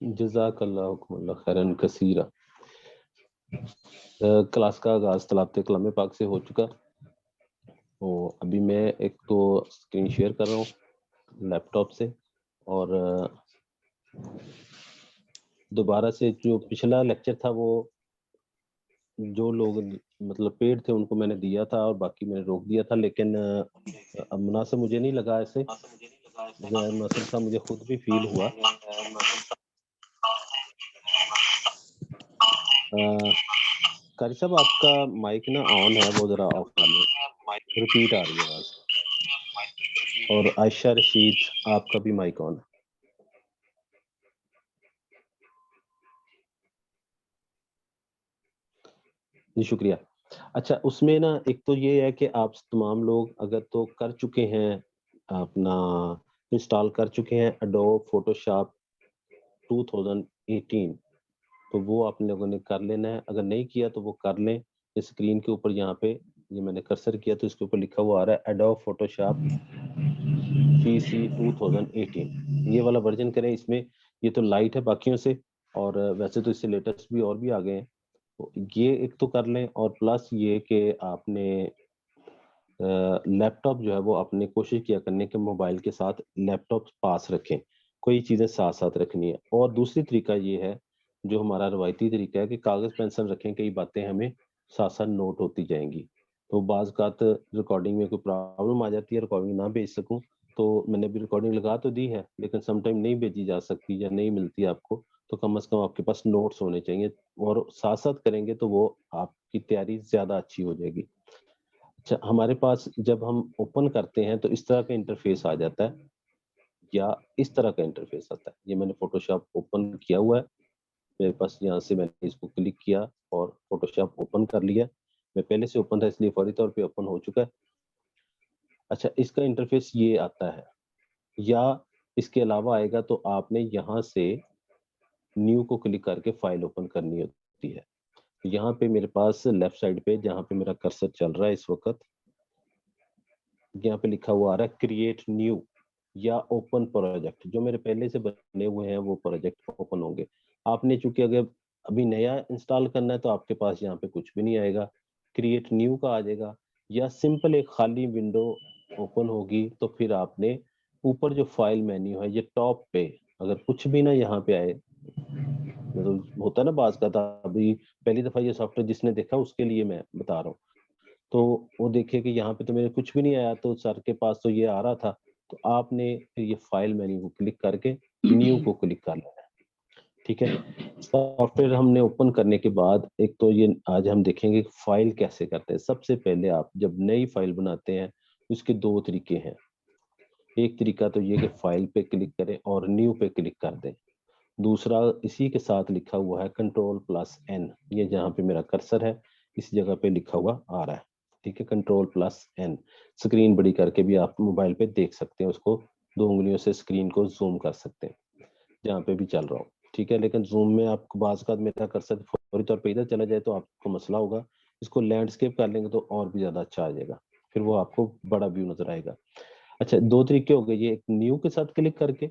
जज़ाकल्लाहु खैरन कसीरा। Class का आगाज़ तलावत कलाम पाक से हो चुका। तो अभी मैं एक तो स्क्रीन शेयर कर रहा हूँ लैपटॉप से, और दोबारा से जो पिछला लेक्चर था वो जो लोग मतलब पेड थे उनको मैंने दिया था और बाकी मैंने रोक दिया था, लेकिन अब मुनासिब मुझे नहीं लगा, ऐसे गैर मुनासिब सा मुझे खुद भी फील हुआ। कारी साहब आपका माइक ना ऑन है, वो जरा ऑफ कर लें, रिपीट आ रही है आवाज। और आयशा रशीद आपका भी माइक ऑन है। जी शुक्रिया। अच्छा, उसमें ना एक तो ये है कि आप तमाम लोग अगर तो कर चुके हैं, अपना इंस्टॉल कर चुके हैं एडोब फोटोशॉप 2018, तो वो आप लोगों ने कर लेना है। अगर नहीं किया तो वो कर लें। इस स्क्रीन के ऊपर यहाँ पे ये मैंने कर्सर किया तो इसके ऊपर लिखा हुआ आ रहा है एडोब फोटोशॉप पीसी 2018, ये वाला वर्जन करें। इसमें ये तो लाइट है बाकियों से, और वैसे तो इससे लेटेस्ट भी और भी आ गए हैं, तो ये एक तो कर लें। और प्लस ये कि आपने लैपटॉप जो है वो आपने कोशिश किया करने के मोबाइल के साथ लैपटॉप पास रखें, कोई चीज़ें साथ साथ रखनी है। और दूसरी तरीका ये है, जो हमारा रवायती तरीका है, कि कागज़ पेंसिल रखें, कई बातें हमें साथ साथ नोट होती जाएंगी। तो बाज़ औक़ात रिकॉर्डिंग में कोई प्रॉब्लम आ जाती है, रिकॉर्डिंग ना भेज सकूं, तो मैंने अभी रिकॉर्डिंग लगा तो दी है, लेकिन समटाइम नहीं भेजी जा सकती या नहीं मिलती आपको, तो कम से कम आपके पास नोट्स होने चाहिए, और साथ साथ करेंगे तो वो आपकी तैयारी ज़्यादा अच्छी हो जाएगी। अच्छा, हमारे पास जब हम ओपन करते हैं तो इस तरह का इंटरफेस आ जाता है, या इस तरह का इंटरफेस आता है। ये मैंने फ़ोटोशॉप ओपन किया हुआ है, मेरे पास यहाँ से मैंने इसको क्लिक किया और फ़ोटोशॉप ओपन कर लिया। मैं पहले से ओपन था इसलिए फौरी तौर पे ओपन हो चुका है। अच्छा, इसका इंटरफेस ये आता है, या इसके अलावा आएगा तो आपने यहाँ से न्यू को क्लिक करके फाइल ओपन करनी होती है। यहाँ पे मेरे पास लेफ्ट साइड पे जहाँ पे मेरा कर्सर चल रहा है इस वक़्त, यहाँ पे लिखा हुआ आ रहा है क्रिएट न्यू या ओपन प्रोजेक्ट। जो मेरे पहले से बने हुए हैं वो प्रोजेक्ट ओपन होंगे। आपने चूंकि अगर अभी नया इंस्टॉल करना है तो आपके पास यहाँ पे कुछ भी नहीं आएगा, क्रिएट न्यू का आ जाएगा, या सिंपल एक खाली विंडो ओपन होगी। तो फिर आपने ऊपर जो फाइल मेन्यू है, ये टॉप पे अगर कुछ भी ना यहाँ पे आए, मतलब होता है ना बाज का था, अभी पहली दफा ये सॉफ्टवेयर जिसने देखा उसके लिए मैं बता रहा हूँ, तो वो देखिए कि यहाँ पे तो मेरे कुछ भी नहीं आया, तो सर के पास तो ये आ रहा था। तो आपने फिर ये फाइल मेन्यू को क्लिक करके न्यू को क्लिक कर लेना है, ठीक है। सॉफ्टवेयर हमने ओपन करने के बाद एक तो ये आज हम देखेंगे कि फाइल कैसे करते हैं। सबसे पहले आप जब नई फाइल बनाते हैं, उसके दो तरीके हैं। एक तरीका तो ये कि फाइल पे क्लिक करें और न्यू पे क्लिक कर दें। दूसरा इसी के साथ लिखा हुआ है कंट्रोल प्लस एन, ये जहाँ पे मेरा कर्सर है इस जगह पे लिखा हुआ आ रहा है, ठीक है। कंट्रोल प्लस एन, स्क्रीन बड़ी करके भी आप मोबाइल पे देख सकते हैं उसको, दो उंगलियों से स्क्रीन को जूम कर सकते हैं जहाँ पे भी चल रहा हूँ, ठीक है। लेकिन जूम में आपको बाज़ का मेरा कर्सर फौरी तौर पे इधर चला जाए तो आपको मसला होगा। इसको लैंडस्केप कर लेंगे तो और भी ज्यादा अच्छा आ जाएगा, फिर वो आपको बड़ा व्यू नजर आएगा। अच्छा, दो तरीके हो गए, ये एक न्यू के साथ क्लिक करके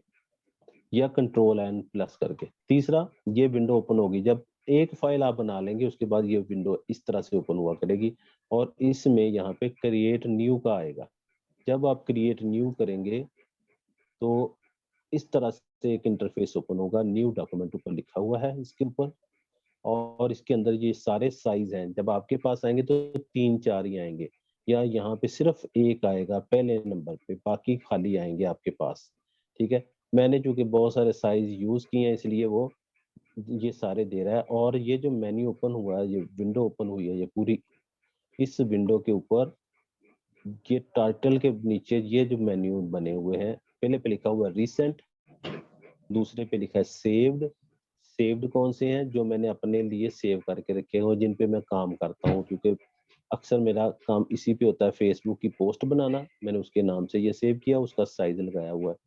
या कंट्रोल एन प्लस करके। तीसरा, ये विंडो ओपन होगी जब एक फाइल आप बना लेंगे, उसके बाद ये विंडो इस तरह से ओपन हुआ करेगी, और इसमें यहाँ पे क्रिएट न्यू का आएगा। जब आप क्रिएट न्यू करेंगे तो इस तरह से एक इंटरफेस ओपन होगा। न्यू डॉक्यूमेंट ऊपर लिखा हुआ है इसके ऊपर, और इसके अंदर ये सारे साइज हैं। जब आपके पास आएंगे तो 3-4 ही आएंगे, या यहाँ पे सिर्फ एक आएगा पहले नंबर पे, बाकी खाली आएंगे आपके पास, ठीक है। मैंने चूंकि बहुत सारे साइज यूज किए हैं इसलिए वो ये सारे दे रहा है। और ये जो मेन्यू ओपन हुआ है, ये विंडो ओपन हुई है ये पूरी, इस विंडो के ऊपर ये टाइटल के नीचे ये जो मेन्यू बने हुए हैं, पहले पे लिखा हुआ है रिसेंट, दूसरे पे लिखा है सेव्ड। सेव्ड कौन से हैं? जो मैंने अपने लिए सेव करके रखे हो, जिन पे मैं काम करता हूँ, क्योंकि अक्सर मेरा काम इसी पे होता है, फेसबुक की पोस्ट बनाना। मैंने उसके नाम से ये सेव किया, उसका साइज लगाया हुआ है।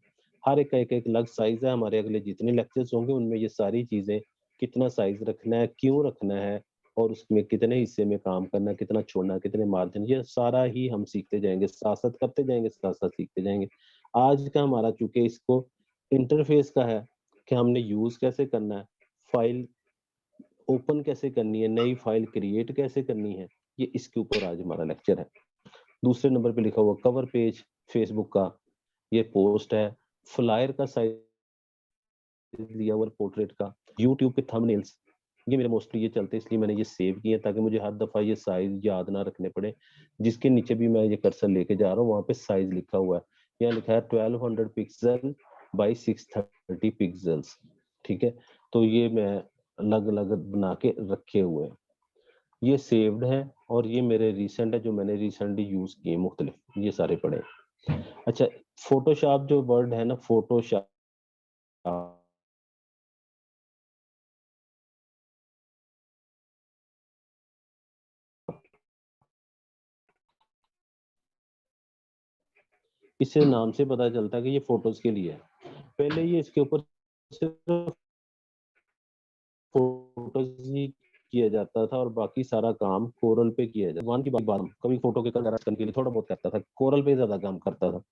हर एक का एक एक अलग साइज है। हमारे अगले जितने लेक्चर्स होंगे उनमें ये सारी चीजें, कितना साइज रखना है, क्यों रखना है, और उसमें कितने हिस्से में काम करना है, कितना छोड़ना, कितने मार्जिन, ये सारा ही हम सीखते जाएंगे, साथ साथ करते जाएंगे, साथ साथ सीखते जाएंगे। आज का हमारा चूंकि इसको इंटरफेस का है, कि हमने यूज कैसे करना है, फाइल ओपन कैसे करनी है, नई फाइल क्रिएट कैसे करनी है, ये इसके ऊपर आज हमारा लेक्चर है। दूसरे नंबर पे लिखा हुआ कवर पेज फेसबुक का, ये पोस्ट है। फ्लायर का साइज दिया हुआ पोर्ट्रेट का। यूट्यूब पे थंबनेल्स, ये मेरे मोस्टली ये चलते हैं, इसलिए मैंने ये सेव किया ताकि मुझे हर दफा ये साइज याद ना रखने पड़े। जिसके नीचे भी मैं ये कर्सर लेके जा रहा हूँ वहां पे साइज लिखा हुआ है, यहाँ लिखा है 1200 पिक्सल बाई 630 पिक्सल्स। ठीक है, तो ये मैं अलग अलग बना के रखे हुए हैं, ये सेव्ड है और ये मेरे रिसेंट है जो मैंने रिसेंटली यूज किए मुख्तलिफ, ये सारे पड़े। अच्छा, फोटोशॉप जो वर्ड है ना, फोटोशॉप, इससे नाम से पता चलता है कि ये फोटोज के लिए है। पहले ये इसके ऊपर सिर्फ फोटोज ही किया जाता था और बाकी सारा काम कोरल पे किया जाता। भगवान की बात, कभी फोटो के कलर करने के लिए थोड़ा बहुत करता था, कोरल पे ज्यादा काम करता था।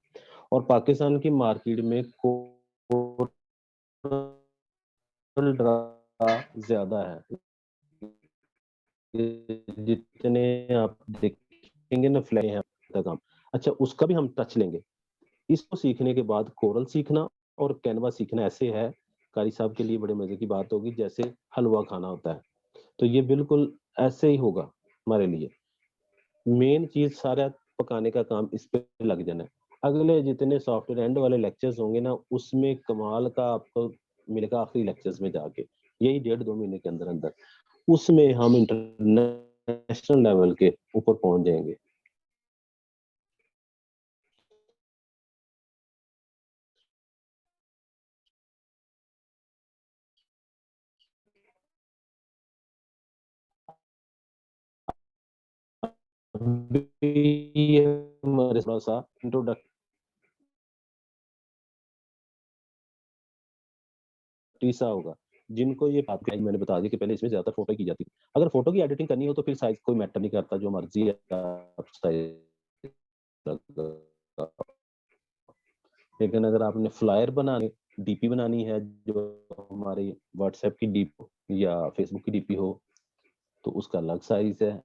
और पाकिस्तान की मार्केट में कोरल ज्यादा है, जितने आप देखेंगे ना फ्लैग हैं का काम। अच्छा, उसका भी हम टच लेंगे। इसको सीखने के बाद कोरल सीखना और कैनवा सीखना ऐसे है, कारी साहब के लिए बड़े मजे की बात होगी, जैसे हलवा खाना होता है। तो ये बिल्कुल ऐसे ही होगा हमारे लिए। मेन चीज सारा पकाने का काम इस पे लग जाना है। अगले जितने सॉफ्टवेयर एंड वाले लेक्चर्स होंगे ना, उसमें कमाल का आपको मिलेगा आखिरी लेक्चर्स में जाके, यही 1.5-2 महीने के अंदर अंदर उसमें हम इंटरनेशनल लेवल के ऊपर पहुंच जाएंगे। हमारे थोड़ा सा इंट्रोडक्टरी सा होगा। जिनको ये बात मैंने बता दी कि पहले इसमें ज्यादा फोटो की जाती है, अगर फोटो की एडिटिंग करनी हो तो फिर साइज कोई मैटर नहीं करता, जो मर्जी है आप साइज। लेकिन अगर आपने फ्लायर बनाने, डीपी बनानी है, जो हमारी व्हाट्सएप की डीपी या फेसबुक की डीपी हो, तो उसका अलग साइज है।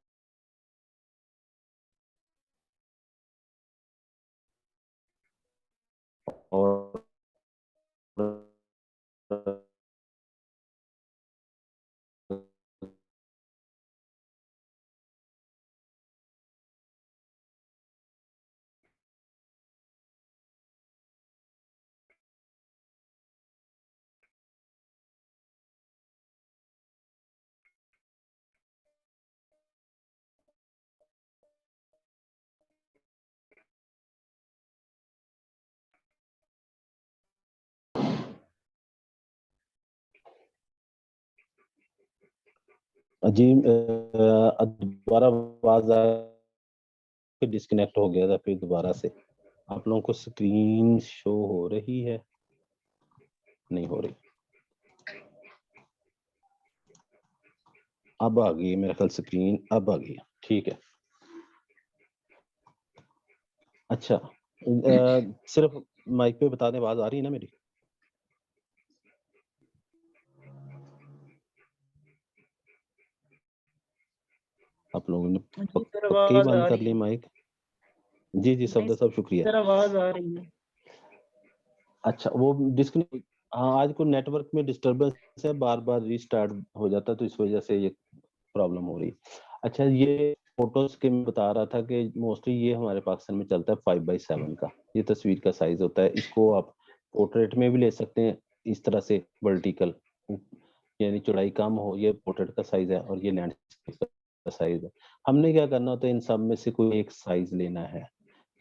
और जी, दोबारा आवाज डिस्कनेक्ट हो गया था, फिर दोबारा से। आप लोगों को स्क्रीन शो हो रही है? नहीं हो रही। अब आ गई मेरे ख्याल स्क्रीन, अब आ गई। ठीक है। अच्छा, सिर्फ माइक पे बता दें, आवाज आ रही है ना मेरी? आप लोगों ने पक्के ही बंद कर ली माइक? जी जी, सब सब शुक्रिया। आवाज आ रही है। अच्छा, वो डिस्कनेक्ट, हाँ, आज को नेटवर्क में डिस्टरबेंस है, बार बार रीस्टार्ट हो जाता है, तो इस वजह से ये प्रॉब्लम हो रही। अच्छा, ये फोटोज के मैं बता रहा था कि मोस्टली ये हमारे पाकिस्तान में चलता है 5x7 का, ये तस्वीर का साइज होता है। इसको आप पोर्ट्रेट में भी ले सकते हैं, इस तरह से वर्टिकल, यानी चौड़ाई कम हो, ये पोर्ट्रेट का साइज है और ये लैंडस्केप का साइज है। हमने क्या करना होता है, इन सब में से कोई एक साइज लेना है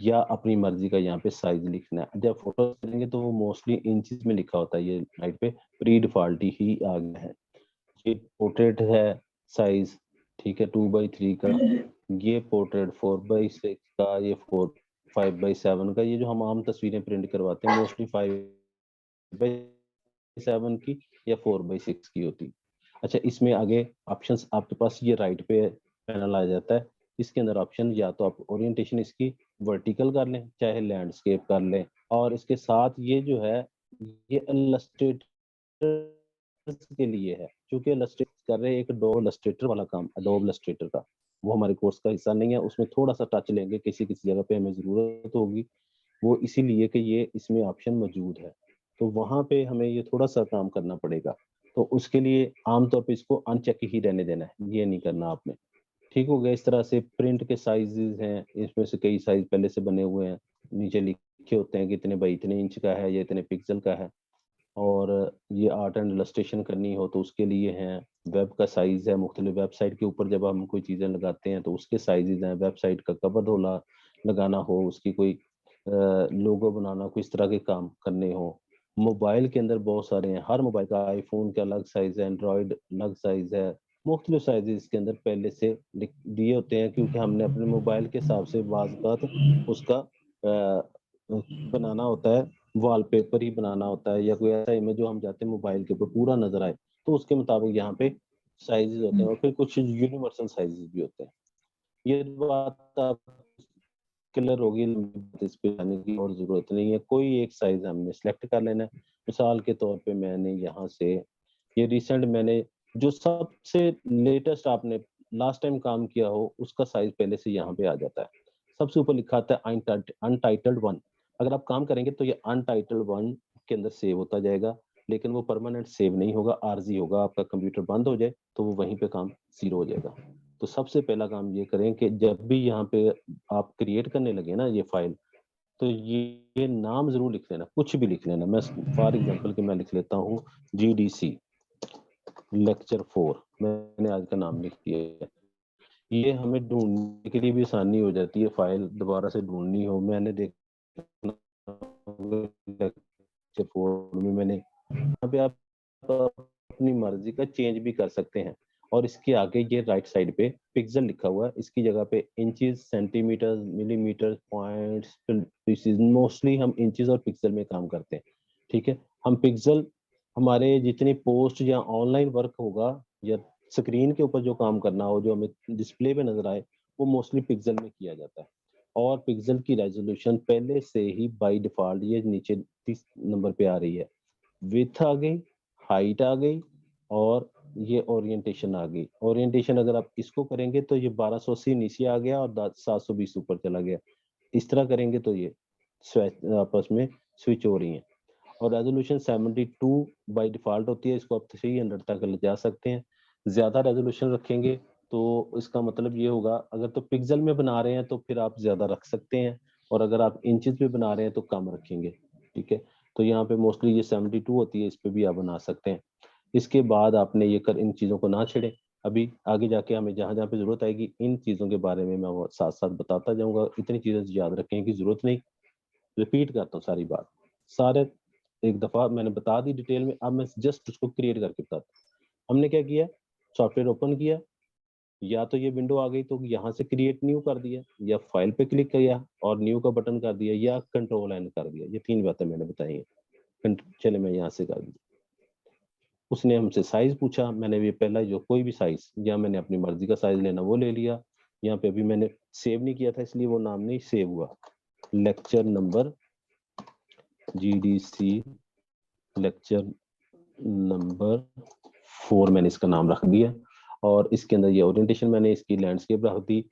या अपनी मर्जी का यहाँ पे साइज लिखना है। जब फोटो करेंगे तो वो मोस्टली इंचेस में लिखा होता है, ये लाइट पे प्री डिफॉल्ट ही आ गया है। ये पोर्ट्रेट है साइज, ठीक है, 2x3 का। ये पोर्ट्रेट 4x6 का, ये 5x7 का। ये जो हम आम तस्वीरें प्रिंट करवाते हैं मोस्टली 5x7 की या 4x6 की होती। अच्छा, इसमें आगे ऑप्शंस आपके पास ये राइट पे पैनल आ जाता है। इसके अंदर ऑप्शन, या तो आप ओरिएंटेशन इसकी वर्टिकल कर लें, चाहे लैंडस्केप कर लें, और इसके साथ ये जो है, ये इलस्ट्रेट के लिए है, क्योंकि इलस्ट्रेट कर रहे हैं एक एडोब इलस्ट्रेटर वाला काम, एडोब इलस्ट्रेटर का, वो हमारे कोर्स का हिस्सा नहीं है। उसमें थोड़ा सा टच लेंगे, किसी किसी जगह पे हमें जरूरत होगी, वो इसीलिए कि ये इसमें ऑप्शन मौजूद है, तो वहां पे हमें ये थोड़ा सा काम करना पड़ेगा। तो उसके लिए आमतौर पे इसको अनचेक ही रहने देना है, ये नहीं करना आपने। ठीक हो गया। इस तरह से प्रिंट के साइजेस हैं, इसमें से कई साइज पहले से बने हुए हैं, नीचे लिखे होते हैं कि इतने बाई इतने इंच का है या इतने पिक्सल का है। और ये आर्ट एंड इलस्ट्रेशन करनी हो तो उसके लिए हैं। वेब का साइज है, मुख्तलिफ वेबसाइट के ऊपर जब हम कोई चीज़ें लगाते हैं तो उसके साइजेस हैं। वेबसाइट का कवर रोला लगाना हो, उसकी कोई लोगो बनाना, कोई इस तरह के काम करने हो। मोबाइल के अंदर बहुत सारे हैं, हर मोबाइल का, आईफोन का अलग साइज है, एंड्रॉयड अलग साइज है, मुख्तलिफ साइज इसके अंदर पहले से दिए होते हैं, क्योंकि हमने अपने मोबाइल के हिसाब से बाज़ उसका बनाना होता है, वॉलपेपर ही बनाना होता है या कोई ऐसा इमेज जो हम चाहते हैं मोबाइल के ऊपर पूरा नजर आए, तो उसके मुताबिक यहाँ पे साइजेस होते हैं और फिर कुछ यूनिवर्सल साइजेस भी होते हैं। ये बात आप क्लियर होगी, इस पे जाने की और जरूरत नहीं है। कोई एक साइज हमने सेलेक्ट कर लेना है। मिसाल के तौर पे मैंने यहाँ से ये रिसेंट मैंने जो सबसे लेटेस्ट आपने लास्ट टाइम काम किया हो उसका साइज पहले से यहाँ पे आ जाता है। सबसे ऊपर लिखा आता है अनटाइटल्ड वन। अगर आप काम करेंगे तो ये अनटाइटल्ड वन के अंदर सेव होता जाएगा, लेकिन वो परमानेंट सेव नहीं होगा, आरजी होगा। आपका कंप्यूटर बंद हो जाए तो वो वहीं पे काम जीरो हो जाएगा। तो सबसे पहला काम ये करें कि जब भी यहाँ पे आप क्रिएट करने लगे ना ये फाइल, तो ये नाम जरूर लिख लेना, कुछ भी लिख लेना। मैं फॉर एग्जांपल कि मैं लिख लेता हूँ जीडीसी लेक्चर 4, मैंने आज का नाम लिख दिया है। ये हमें ढूंढने के लिए भी आसानी हो जाती है, फाइल दोबारा से ढूंढनी हो। मैंने देखा लेक्चर 4 में मैंने यहाँ पे आप अपनी मर्जी का चेंज भी कर सकते हैं। और इसके आगे ये राइट साइड पे पिक्सल लिखा हुआ है, इसकी जगह पे inches, centimetre, millimetre, points, pieces, mostly हम इंचेस और पिक्सल में काम करते हैं। ठीक है, हम पिक्सल हमारे जितनी पोस्ट या ऑनलाइन वर्क होगा या स्क्रीन के ऊपर जो काम करना हो जो हमें डिस्प्ले पे नजर आए, वो मोस्टली पिक्सल में किया जाता है। और पिक्सल की रेजोल्यूशन पहले से ही बाय डिफॉल्ट ये नीचे 30 नंबर पे आ रही है। विड्थ आ गई, हाइट आ गई और ये ओरिएंटेशन आ गई। ओरिएंटेशन अगर आप इसको करेंगे तो ये 1280 नीचे आ गया और 720 ऊपर चला गया। इस तरह करेंगे तो ये आपस में स्विच हो रही हैं। और रेजोल्यूशन 72 बाय डिफॉल्ट होती है, इसको आप 300 तक ले जा सकते हैं। ज्यादा रेजोल्यूशन रखेंगे तो इसका मतलब ये होगा, अगर तो पिक्सल में बना रहे हैं तो फिर आप ज्यादा रख सकते हैं, और अगर आप इंचेस में बना रहे हैं तो कम रखेंगे। ठीक है, तो यहाँ पे मोस्टली ये 72 होती है, इस पे भी आप बना सकते हैं। इसके बाद आपने ये कर इन चीजों को ना छेड़े। अभी आगे जाके हमें जहां जहां पे जरूरत आएगी इन चीजों के बारे में मैं वो साथ साथ बताता जाऊंगा। इतनी चीजें याद रखने की जरूरत नहीं, रिपीट करता हूँ सारी बात। सारे एक दफा मैंने बता दी डिटेल में, अब मैं जस्ट उसको क्रिएट करके बताता हूँ। हमने क्या किया, सॉफ्टवेयर ओपन किया, या तो ये विंडो आ गई तो यहाँ से क्रिएट न्यू कर दिया, या फाइल पे क्लिक किया और न्यू का बटन कर दिया, या कंट्रोल एन कर दिया। ये तीन बातें मैंने बताई हैं। चले मैं यहाँ से कर दी। उसने हमसे साइज पूछा, मैंने भी पहला जो कोई भी साइज, या मैंने अपनी मर्जी का साइज लेना वो ले लिया। यहाँ पे अभी मैंने सेव नहीं किया था इसलिए वो नाम नहीं सेव हुआ। Lecture number GDC lecture number 4 मैंने इसका नाम रख दिया। और इसके अंदर ये ओरिएंटेशन मैंने इसकी लैंडस्केप रख दी।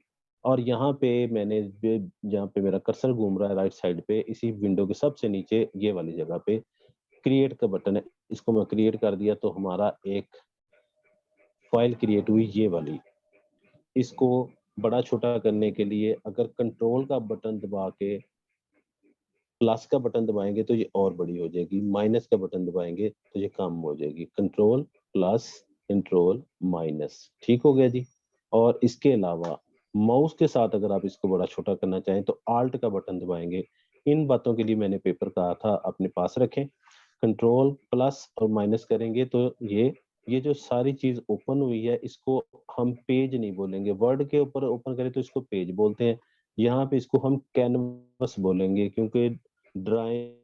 और यहाँ पे मैंने जहाँ पे मेरा कर्सर घूम रहा है राइट साइड पे, इसी विंडो के सबसे नीचे ये वाली जगह पे क्रिएट का बटन है, इसको मैं क्रिएट कर दिया तो हमारा एक फाइल क्रिएट हुई ये वाली। इसको बड़ा छोटा करने के लिए अगर कंट्रोल का बटन दबा के प्लस का बटन दबाएंगे तो ये और बड़ी हो जाएगी, माइनस का बटन दबाएंगे तो ये कम हो जाएगी। कंट्रोल प्लस, कंट्रोल माइनस, ठीक हो गया जी। और इसके अलावा माउस के साथ अगर आप इसको बड़ा छोटा करना चाहें तो आल्ट का बटन दबाएंगे। इन बातों के लिए मैंने पेपर कहा था अपने पास रखें। कंट्रोल प्लस और माइनस करेंगे तो ये जो सारी चीज ओपन हुई है इसको हम पेज नहीं बोलेंगे। वर्ड के ऊपर ओपन करें तो इसको पेज बोलते हैं, यहाँ पे इसको हम कैनवस बोलेंगे, क्योंकि ड्राइंग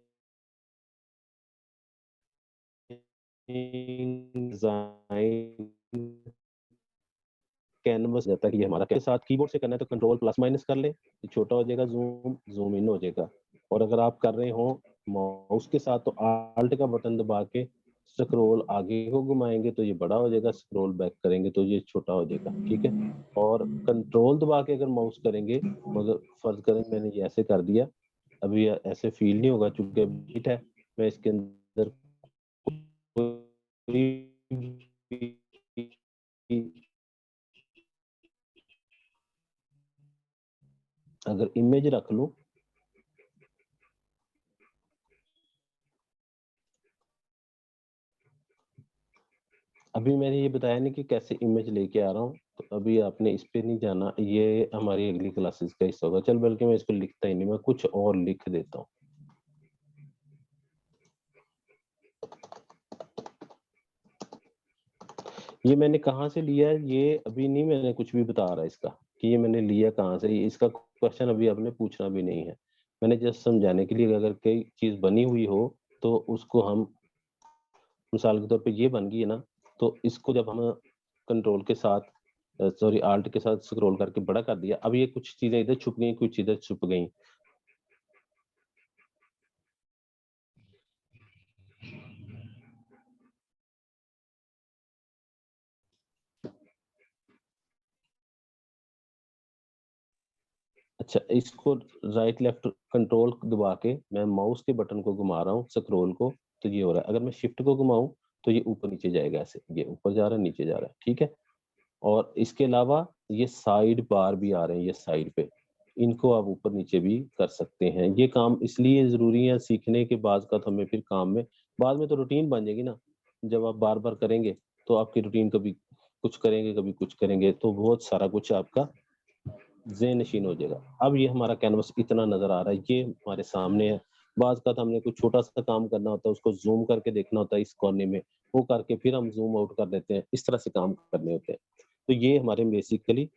डिजाइन कैनवस जाता है कि हमारा के साथ कीबोर्ड से करना है तो कंट्रोल प्लस माइनस कर ले, ये छोटा हो जाएगा, जूम जूम इन हो जाएगा। और अगर आप कर रहे हो माउस के साथ तो आल्ट का बटन दबा के स्क्रॉल आगे को घुमाएंगे तो ये बड़ा हो जाएगा, स्क्रॉल बैक करेंगे तो ये छोटा हो जाएगा, ठीक है। और कंट्रोल दबा के अगर माउस करेंगे, मतलब फर्ज करें मैंने ये ऐसे कर दिया, अभी ऐसे फील नहीं होगा क्योंकि बीट है। मैं इसके अंदर अगर इमेज रख लूं, अभी मैंने ये बताया नहीं कि कैसे इमेज लेके आ रहा हूँ, तो अभी आपने इस पे नहीं जाना, ये हमारी अगली क्लासेस का हिस्सा होगा। चल बल्कि मैं इसको लिखता ही नहीं, मैं कुछ और लिख देता हूँ। ये मैंने कहाँ से लिया है, ये अभी नहीं मैंने कुछ भी बता रहा इसका कि ये मैंने लिया कहाँ से, इसका क्वेश्चन अभी आपने पूछना भी नहीं है। मैंने जस्ट समझाने के लिए, अगर कोई चीज बनी हुई हो तो उसको हम, मिसाल के तौर पे ये बन गई है ना, तो इसको जब हम कंट्रोल के साथ, सॉरी आल्ट के साथ स्क्रॉल करके बड़ा कर दिया, अब ये कुछ चीजें इधर छुप गई, कुछ इधर छुप गई। अच्छा, इसको राइट लेफ्ट कंट्रोल दबा के मैं माउस के बटन को घुमा रहा हूँ, स्क्रॉल को, तो ये हो रहा है। अगर मैं शिफ्ट को घुमाऊं तो ये ऊपर नीचे जाएगा, ऐसे ये ऊपर जा रहा है, नीचे जा रहा है, ठीक है। और इसके अलावा ये साइड बार भी आ रहे हैं, ये साइड पे, इनको आप ऊपर नीचे भी कर सकते हैं। ये काम इसलिए जरूरी है सीखने के बाद का, तो हमें फिर काम में, बाद में तो रूटीन बन जाएगी ना। जब आप बार बार करेंगे तो आपकी रूटीन, कभी कुछ करेंगे कभी कुछ करेंगे, तो बहुत सारा कुछ आपका ज़हन नशीन हो जाएगा। अब ये हमारा कैनवस इतना नजर आ रहा है, ये हमारे सामने है। बाज का हमने कुछ छोटा सा काम करना होता है, उसको जूम करके देखना होता है इस कोने में, वो करके फिर हम जूम आउट कर देते हैं, इस तरह से काम करने होते हैं। तो ये हमारे बेसिकली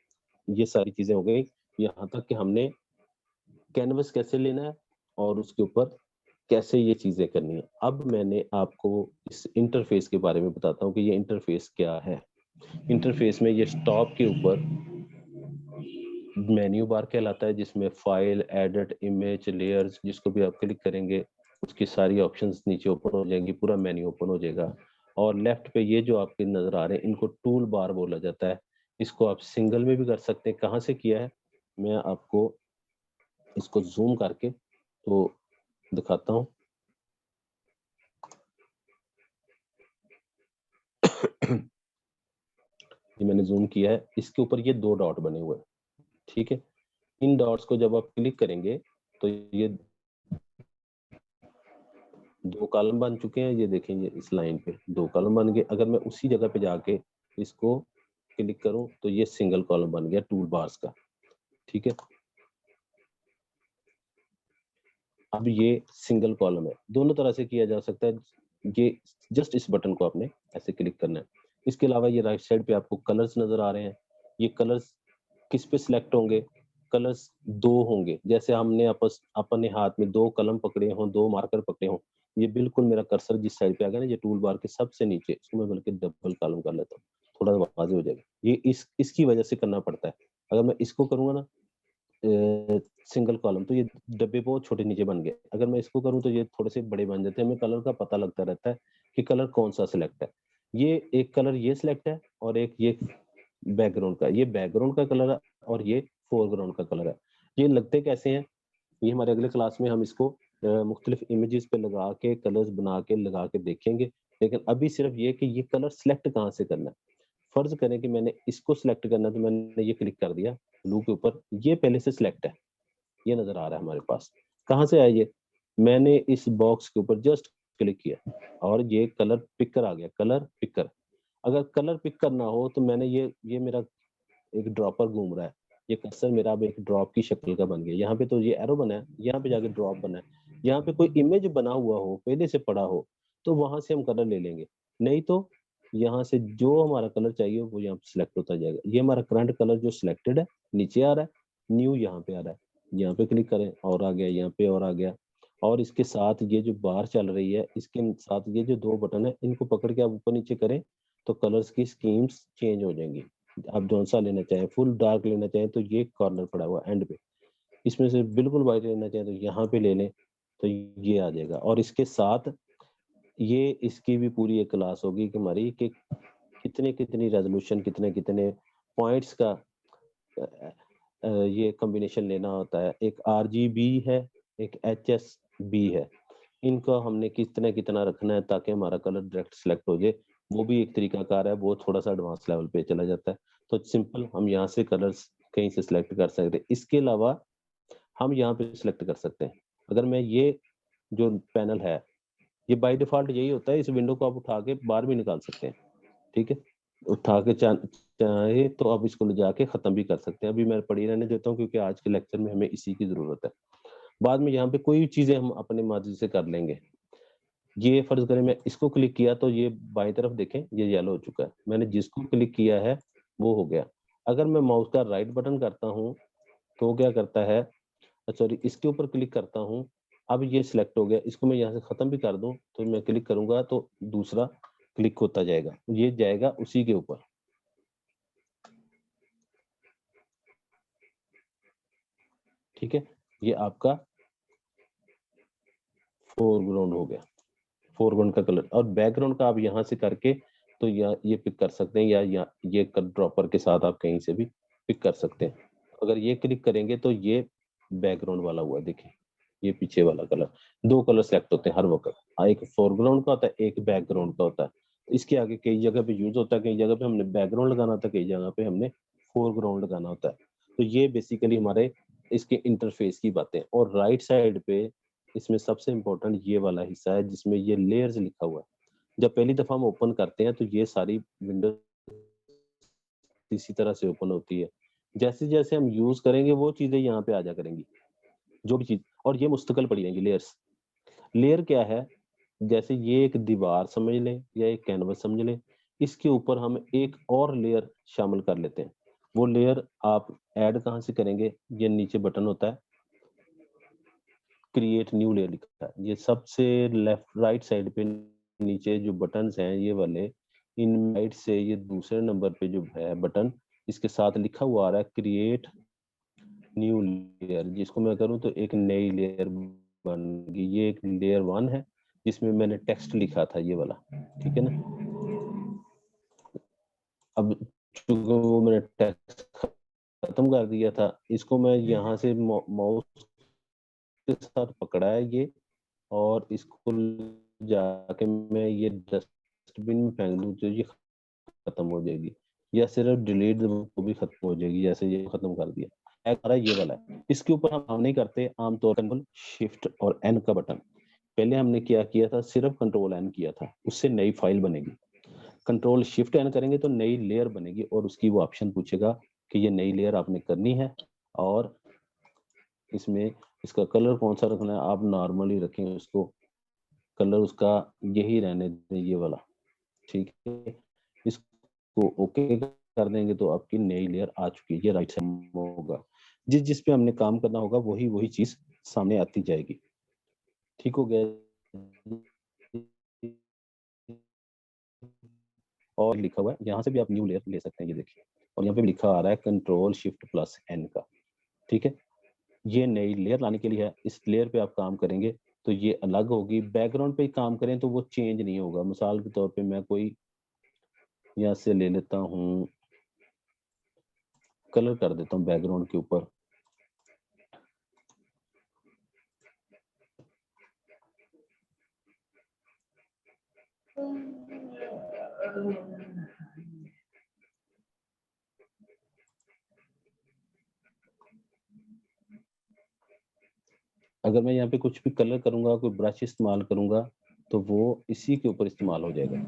ये सारी चीजें हो गई। यहाँ तक कि हमने कैनवस कैसे लेना है और उसके ऊपर कैसे ये चीजें करनी है। अब मैंने आपको इस इंटरफेस के बारे में बताता हूँ कि ये इंटरफेस क्या है। इंटरफेस में ये स्टॉप के ऊपर मेन्यू बार कहलाता है, जिसमें फाइल, एडिट, इमेज, लेयर्स, जिसको भी आप क्लिक करेंगे उसकी सारी ऑप्शंस नीचे ओपन हो जाएंगी, पूरा मेन्यू ओपन हो जाएगा। और लेफ्ट पे ये जो आपके नजर आ रहे हैं, इनको टूल बार बोला जाता है। इसको आप सिंगल में भी कर सकते हैं। कहाँ से किया है, मैं आपको इसको जूम करके तो दिखाता हूँ। ये मैंने जूम किया है, इसके ऊपर ये दो डॉट बने हुए हैं, ठीक है। इन डॉट्स को जब आप क्लिक करेंगे तो ये दो कॉलम बन चुके हैं। ये देखेंगे इस लाइन पे दो कॉलम बन गए। अगर मैं उसी जगह पे जाके इसको क्लिक करूं तो ये सिंगल कॉलम बन गया टूल बार्स का, ठीक है। अब ये सिंगल कॉलम है, दोनों तरह से किया जा सकता है। ये जस्ट इस बटन को आपने ऐसे क्लिक करना है। इसके अलावा ये राइट साइड पे आपको कलर्स नजर आ रहे हैं। ये कलर्स किस पे सिलेक्ट होंगे, कलर्स दो होंगे। जैसे हमने आपस अपने हाथ में दो कलम पकड़े हों, दो मार्कर पकड़े हों, ये बिल्कुल मेरा कर्सर जिस साइड पे आ गया ना, ये टूल बार के सबसे नीचे, इसको मैं बल्कि डबल कॉलम कर लेता हूँ, थोड़ा वाजे हो जाएगा। ये इसकी वजह से करना पड़ता है। अगर मैं इसको करूंगा ना सिंगल कॉलम, तो ये डब्बे बहुत छोटे नीचे बन गए। अगर मैं इसको करूं तो ये थोड़े से बड़े बन जाते हैं। हमें कलर का पता लगता रहता है कि कलर कौन सा सिलेक्ट है। ये एक कलर ये सिलेक्ट है और एक ये बैकग्राउंड का, ये बैकग्राउंड का कलर है और ये फोरग्राउंड का कलर है। ये लगते कैसे हैं, ये हमारे अगले क्लास में हम इसको मुख्तलिफ इमेजेस पे लगा के, कलर्स बना के लगा के देखेंगे। लेकिन अभी सिर्फ ये कि ये कलर सिलेक्ट कहाँ से करना है। फर्ज करें कि मैंने इसको सिलेक्ट करना है, तो मैंने ये क्लिक कर दिया ब्लू के ऊपर, ये पहले से सिलेक्ट है, ये नजर आ रहा है हमारे पास। कहाँ से आया ये, मैंने इस बॉक्स के ऊपर जस्ट क्लिक किया और ये कलर पिकर आ गया, कलर पिकर। अगर कलर पिक करना हो तो मैंने ये मेरा एक ड्रॉपर घूम रहा है, ये कर्सर मेरा अब एक ड्रॉप की शक्ल का बन गया। यहाँ पे तो ये एरो बना है, यहाँ पे जाके ड्रॉप बना है। यहाँ पे कोई इमेज बना हुआ हो, पहले से पड़ा हो, तो वहां से हम कलर ले लेंगे। नहीं तो यहाँ से जो हमारा कलर चाहिए वो यहाँ पे सिलेक्ट होता जाएगा। ये हमारा करंट कलर जो सिलेक्टेड है नीचे आ रहा है, न्यू यहाँ पे आ रहा है। यहाँ पे क्लिक करें और आ गया, यहाँ पे और आ गया। और इसके साथ ये जो बार चल रही है, इसके साथ ये जो दो बटन है, इनको पकड़ के आप ऊपर नीचे करें तो कलर्स की स्कीम्स चेंज हो जाएंगी। आप जौन सा लेना चाहें, फुल डार्क लेना चाहें तो ये कॉर्नर पड़ा हुआ एंड पे, इसमें से बिल्कुल वाइट लेना चाहें तो यहाँ पे ले लें, तो ये आ जाएगा। और इसके साथ ये इसकी भी पूरी एक क्लास होगी कि हमारी कि कितने कितनी रेजोल्यूशन, कितने कितने पॉइंट्स का ये कॉम्बिनेशन लेना होता है। एक RGB है, एक HSB है। इनका हमने कितना कितना रखना है ताकि हमारा कलर डायरेक्ट सिलेक्ट हो जाए। वो भी एक तरीकाकार है, वो थोड़ा सा एडवांस लेवल पे चला जाता है। तो सिंपल हम यहाँ से कलर्स कहीं से सिलेक्ट कर सकते हैं। इसके अलावा हम यहाँ पे सिलेक्ट कर सकते हैं। अगर मैं ये जो पैनल है, ये बाय डिफॉल्ट यही होता है। इस विंडो को आप उठा के बाहर भी निकाल सकते हैं, ठीक है। उठा के चाहे तो आप इसको ले जाके खत्म भी कर सकते हैं। अभी मैं पढ़ी रहने देता हूँ क्योंकि आज के लेक्चर में हमें इसी की जरूरत है। बाद में यहाँ पे कोई चीजें हम अपने मर्जी से कर लेंगे। ये फर्ज करें मैं इसको क्लिक किया तो ये बाई तरफ देखें ये येलो हो चुका है। मैंने जिसको क्लिक किया है वो हो गया। अगर मैं माउस का राइट बटन करता हूँ तो क्या करता है, सॉरी इसके ऊपर क्लिक करता हूँ, अब ये सिलेक्ट हो गया। इसको मैं यहाँ से खत्म भी कर दूं तो मैं क्लिक करूंगा तो दूसरा क्लिक होता जाएगा, ये जाएगा उसी के ऊपर। ठीक है, ये आपका फोरग्राउंड हो गया, फोरग्राउंड का कलर। और बैकग्राउंड का आप यहाँ से करके तो ये पिक कर सकते हैं, या ये ड्रॉपर के साथ आप कहीं से भी पिक कर सकते हैं। अगर ये क्लिक करेंगे तो ये बैकग्राउंड वाला हुआ, देखिए ये पीछे वाला कलर। दो कलर सेलेक्ट होते हैं हर वक्त, एक फोरग्राउंड का होता है, एक बैकग्राउंड का होता है। इसके आगे कई जगह पे यूज होता है, कई जगह पे हमने बैकग्राउंड लगाना होता है, कई जगह पे हमने फोरग्राउंड लगाना होता है। तो ये बेसिकली हमारे इसके इंटरफेस की बातें। और राइट साइड पे इसमें सबसे इंपॉर्टेंट ये वाला हिस्सा है जिसमें ये लेयर्स लिखा हुआ है। जब पहली दफा हम ओपन करते हैं तो ये सारी विंडो इसी तरह से ओपन होती है। जैसे जैसे हम यूज करेंगे वो चीजें यहाँ पे आ जा करेंगी, जो भी चीज, और ये मुस्तकिल पड़ी रहेंगी लेयर्स। लेयर क्या है, जैसे ये एक दीवार समझ लें या एक कैनवस समझ लें, इसके ऊपर हम एक और लेयर शामिल कर लेते हैं। वो लेयर आप ऐड कहाँ से करेंगे, ये नीचे बटन होता है, क्रिएट न्यू लेयर लिखा है, ये सबसे लेफ्ट राइट साइड पे नीचे जो बटन्स हैं ये वाले, इन राइट से ये दूसरे नंबर पे जो है बटन, इसके साथ लिखा हुआ आ रहा है क्रिएट न्यू लेयर। जिसको मैं करूं तो एक नई लेयर बन गई। ये एक लेयर 1 है जिसमें मैंने टेक्स्ट लिखा था ये वाला, ठीक है ना। अब चूंकि वो मैंने टेक्स्ट खत्म कर दिया था, इसको मैं यहाँ से माउस के साथ पकड़ा है ये, और इसको जाके मैं ये डस्टबिन में फेंक दूं तो ये खत्म हो जाएगी, या सिर्फ डिलीट तो भी खत्म हो जाएगी। जैसे ये खत्म कर दिया, एक ये वाला है। इसके ऊपर हम नहीं करते आमतौर पर शिफ्ट और एन का बटन। पहले हमने क्या किया था, सिर्फ कंट्रोल एन किया था, उससे नई फाइल बनेगी। कंट्रोल शिफ्ट एन करेंगे तो नई लेयर बनेगी, और उसकी वो ऑप्शन पूछेगा कि ये नई लेयर आपने करनी है, और इसमें इसका कलर कौन सा रखना है। आप नॉर्मली रखें उसको, कलर उसका यही रहने दें, ये वाला, ठीक है। इसको ओके कर देंगे तो आपकी नई लेयर आ चुकी है। ये राइट साइड में होगा, जिस जिस पे हमने काम करना होगा वही वही चीज सामने आती जाएगी। ठीक हो गया। और लिखा हुआ है यहाँ से भी आप न्यू लेयर ले सकते हैं, ये देखिए, और यहाँ पे भी लिखा आ रहा है कंट्रोल शिफ्ट प्लस एन का, ठीक है। ये नई लेयर लाने के लिए है। इस लेयर पे आप काम करेंगे तो ये अलग होगी। बैकग्राउंड पे काम करें तो वो चेंज नहीं होगा। मिसाल के तौर पे मैं कोई यहाँ से ले लेता हूँ, कलर कर देता हूँ बैकग्राउंड के ऊपर। अगर मैं यहाँ पे कुछ भी कलर करूंगा, कोई ब्रश इस्तेमाल करूंगा, तो वो इसी के ऊपर इस्तेमाल हो जाएगा।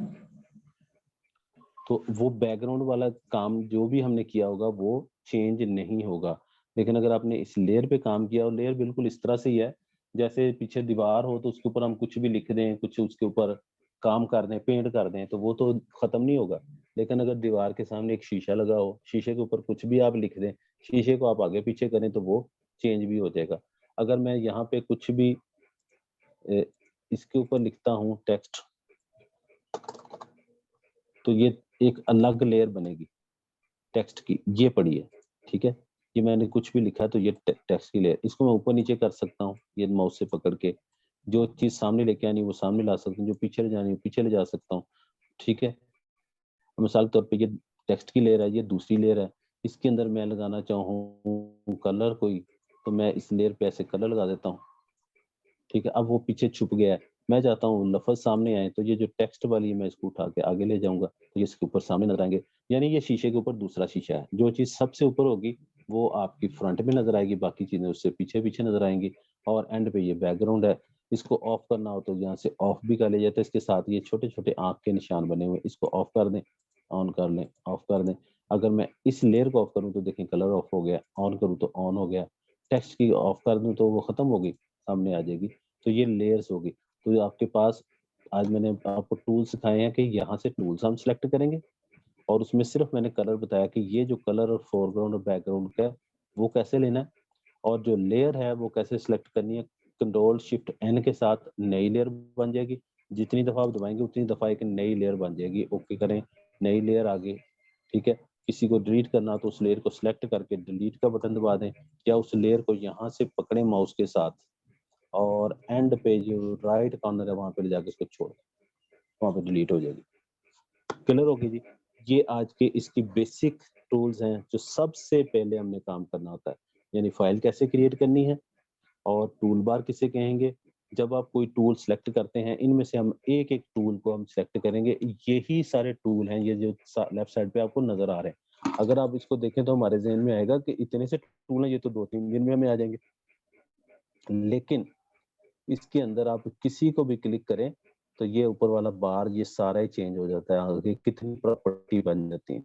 तो वो बैकग्राउंड वाला काम जो भी हमने किया होगा वो चेंज नहीं होगा। लेकिन अगर आपने इस लेयर पे काम किया, और लेयर बिल्कुल इस तरह से ही है जैसे पीछे दीवार हो तो उसके ऊपर हम कुछ भी लिख दें, कुछ उसके ऊपर काम कर दें, पेंट कर दें, तो वो तो खत्म नहीं होगा। लेकिन अगर दीवार के सामने एक शीशा लगा हो, शीशे के ऊपर कुछ भी आप लिख दें, शीशे को आप आगे पीछे करें तो वो चेंज भी हो जाएगा। अगर मैं यहाँ पे कुछ भी इसके ऊपर लिखता हूँ टेक्स्ट, तो ये एक अलग लेयर बनेगी टेक्स्ट की, ये पढ़िए, ठीक है। ये मैंने कुछ भी लिखा है तो ये टेक्स्ट की लेयर, इसको मैं ऊपर नीचे कर सकता हूँ ये माउस से पकड़ के। जो चीज सामने लेके आनी वो सामने ला सकता हूँ, जो पीछे ले जानी पीछे ले जा सकता हूँ। ठीक है, मिसाल के तौर पे ये टेक्स्ट की लेयर है, ये दूसरी लेयर है, इसके अंदर मैं लगाना चाहूँ कलर कोई, तो मैं इस लेयर पे ऐसे कलर लगा देता हूँ। ठीक है, अब वो पीछे छुप गया है, मैं चाहता हूँ लफ्ज सामने आए, तो ये जो टेक्स्ट वाली है मैं इसको उठा के आगे ले जाऊंगा, तो ये इसके ऊपर सामने नजर आएंगे। यानी ये शीशे के ऊपर दूसरा शीशा है, जो चीज सबसे ऊपर होगी वो आपकी फ्रंट में नजर आएगी, बाकी चीजें उससे पीछे पीछे नजर आएंगी। और एंड पे ये बैकग्राउंड है, इसको ऑफ करना हो तो यहाँ से ऑफ भी कर लिया जाता है। इसके साथ ये छोटे छोटे आंख के निशान बने हुए, इसको ऑफ कर दें, ऑन कर लें, ऑफ कर दें। अगर मैं इस लेयर को ऑफ करूँ तो देखें कलर ऑफ हो गया, ऑन करूँ तो ऑन हो गया। टेक्स्ट की ऑफ कर दूं तो वो खत्म हो गई, सामने आ जाएगी। तो ये लेयर्स होगी। तो आपके पास आज मैंने आपको टूल सिखाए हैं कि यहाँ से टूल्स हम सिलेक्ट करेंगे, और उसमें सिर्फ मैंने कलर बताया कि ये जो कलर और फोरग्राउंड और बैकग्राउंड का है वो कैसे लेना है, और जो लेयर है वो कैसे सिलेक्ट करनी है। कंट्रोल शिफ्ट एन के साथ नई लेयर बन जाएगी, जितनी दफा आप दबाएंगे उतनी दफा एक नई लेयर बन जाएगी। ओके करें, नई लेयर आ गई। ठीक है, किसी को डिलीट करना तो उस लेयर को सिलेक्ट करके डिलीट का बटन दबा दें, या उस लेयर को यहाँ से पकड़े माउस के साथ, और एंड पे जो राइट कॉर्नर है वहां पे ले जाके इसको छोड़ दें, वहां पे डिलीट हो जाएगी। क्लियर होगी जी। ये आज के इसकी बेसिक टूल्स हैं जो सबसे पहले हमने काम करना होता है, यानी फाइल कैसे क्रिएट करनी है, और टूल बार किसे कहेंगे। जब आप कोई टूल सेलेक्ट करते हैं, इनमें से हम एक एक टूल को हम सेलेक्ट करेंगे। यही सारे टूल हैं, ये जो लेफ्ट साइड पे आपको नजर आ रहे हैं। अगर आप इसको देखें तो हमारे जहन में आएगा कि इतने से टूल हैं, ये तो 2-3 दिन में हमें आ जाएंगे। लेकिन इसके अंदर आप किसी को भी क्लिक करें तो ये ऊपर वाला बार ये सारा ही चेंज हो जाता है। आगे कितनी प्रॉपर्टी बन जाती है,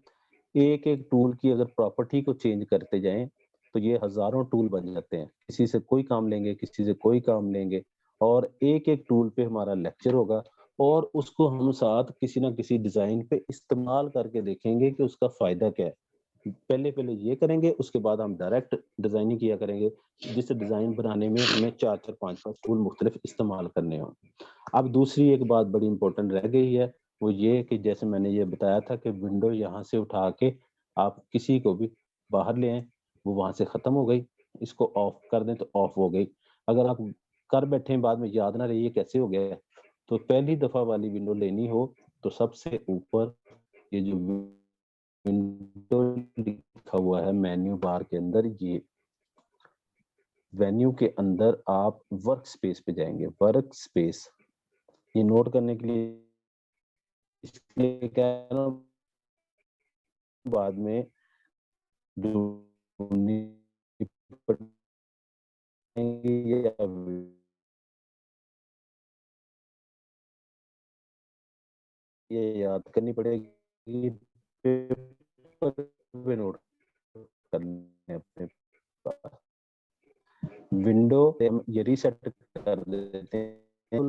एक एक टूल की अगर प्रॉपर्टी को चेंज करते जाएं तो ये हजारों टूल बन जाते हैं। किसी से कोई काम लेंगे, किसी से कोई काम लेंगे, और एक एक टूल पे हमारा लेक्चर होगा, और उसको हम साथ किसी ना किसी डिजाइन पे इस्तेमाल करके देखेंगे कि उसका फायदा क्या है। पहले पहले ये करेंगे, उसके बाद हम डायरेक्ट डिजाइनिंग किया करेंगे, जिस डिजाइन बनाने में हमें 4-4 5-5 टूल मुख्तलिफ इस्तेमाल करने हों। अब दूसरी एक बात बड़ी इंपॉर्टेंट रह गई है, वो ये कि जैसे मैंने ये बताया था कि विंडो यहाँ से उठा के आप किसी को भी बाहर ले आए, वो वहां से खत्म हो गई। इसको ऑफ कर दें तो ऑफ हो गई। अगर आप कर बैठे बाद में याद ना रही कैसे हो गया, तो पहली दफा वाली विंडो लेनी हो तो सबसे ऊपर ये जो विंडो लिखा हुआ है मेन्यू बार के अंदर, ये वेन्यू के अंदर आप वर्क स्पेस पे जाएंगे। वर्क स्पेस ये नोट करने के लिए, इसलिए क्या है ना, बाद में ढूंढनी पड़ेंगी या ये याद करनी पड़ेगी, पेपर पे नोट करने अपने पास। विंडो हम ये रीसेट कर देते हैं,